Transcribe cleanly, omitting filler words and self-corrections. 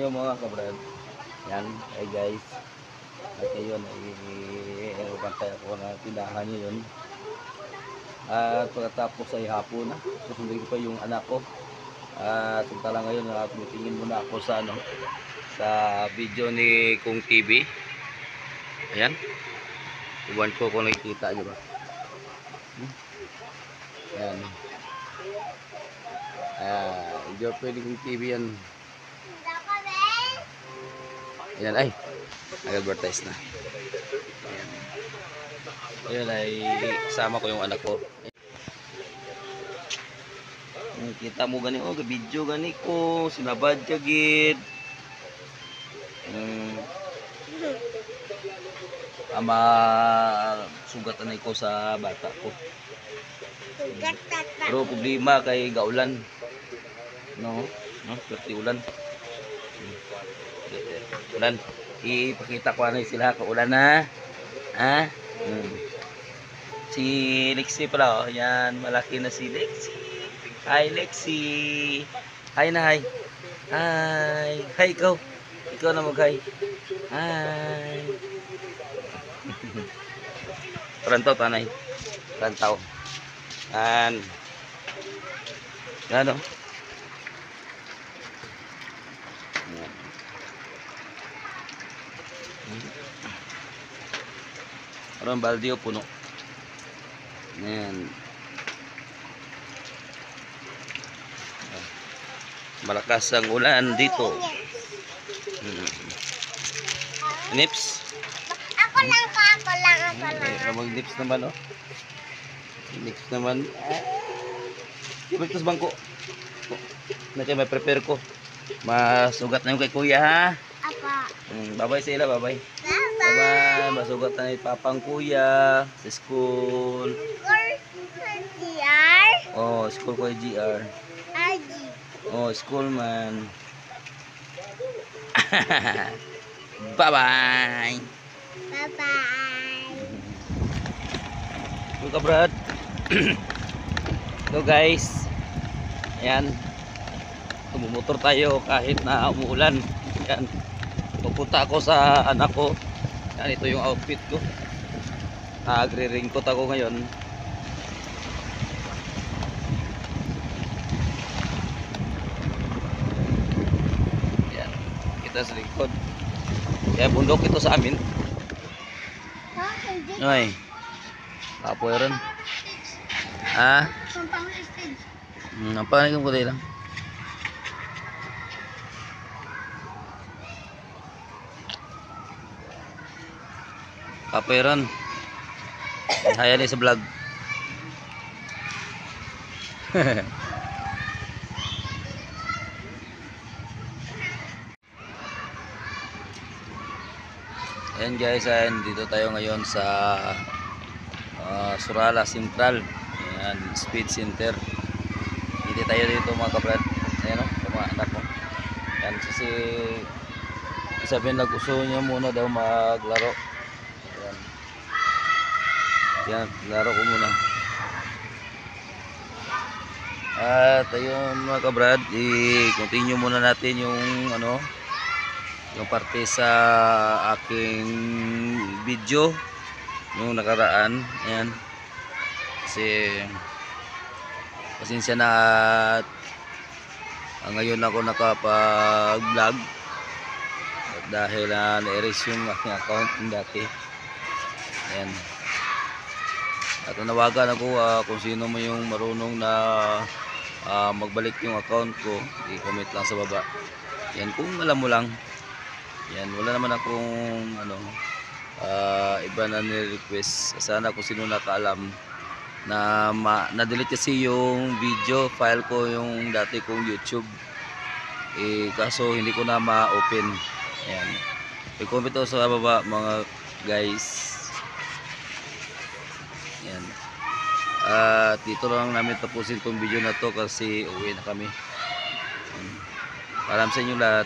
Hello mga kabrad. Yan, ay guys. At ngayon ay bantay ako na tindahan ngayon. At pagkatapos ay hapon na. Susundin ko pa yung anak ko. At lang ngayon na tumitingin muna ako sa sa video ni Kung TV. Ayan. Iwan ko kung nakikita nyo ba. Ayan. Enjoy pwede Kung TV yan. Ayan ay. Nag-advertise na. Ayan. Ayan ay kasama ko yung anak ko. Kita mo gani oh, video gani ko sinabad ka gid. Ama sugatan ko sa bata ko. Pero problema kay gaulan. No, perti ulan. Ulan. Ipakita ko na sila kaulan na. Ha? Si Lexi pala oh. Yan, malaki na si Lexi. Hi Lexi. Hi na hi. Hi. Hi ikaw. Ikaw na mag-hi. Hi. Rantaw tanay. Rantaw. Ano? Parang balde o puno. Ayan. Malakas ang ulan dito. Nips? Ako lang. Mag-nips naman, oh. Nips naman. Dito sa bangko. Na kayo may prepare ko. Masugat na yung kay kuya, ha? Apa. Bye-bye sa ila, bye-bye. Bye-bye. Masugat na yung papang kuya sa school. GR. Oh, school ko yung GR. RG. Oh, school man. Bye-bye. Bye-bye. Ito ka, Brad. Ito, guys. Ayan. Tumumotor tayo kahit na umuulan. Ayan. Pupunta ako sa anak ko. Ayan, ito yung outfit ko. Nagre-raincoat ako ngayon. Ayan. Kita sa likod. Kaya bundok ito sa amin. Ay. Kapoy rin. Ha? Nampanig ang kulay lang. Kapoy rin. Hayali sa vlog. Ayan guys, dito tayo ngayon sa Surala Central. Ayan, Speed Center. Hindi tayo dito mga kabrad. Ayan o, mga anak ko. Ayan, kasi sabihin nag-uso niya muna daw maglaro. Ayan. Ayan, laro ko muna. At ayun mga kabrad, i-continue muna natin yung yung parte sa aking video yung nakaraan. Ayan, kasi pasensya na at ngayon ako nakapag vlog at dahil na-erase yung aking account yung dati. Ayan, at nawagan ako kung sino mo yung marunong na magbalik yung account ko, i-comment lang sa baba. Yan, kung alam mo lang. Yan, wala naman akong iba na ni-request. Sana kung sino nakaalam na na-delete kasi yung video file ko yung dati kong YouTube. Kaso hindi ko na ma-open. Ayan. I-comment ako sa baba mga guys. Ayan. At dito lang namin tapusin tong video na to kasi uwi na kami. Ayan. Paalam sa inyo lahat.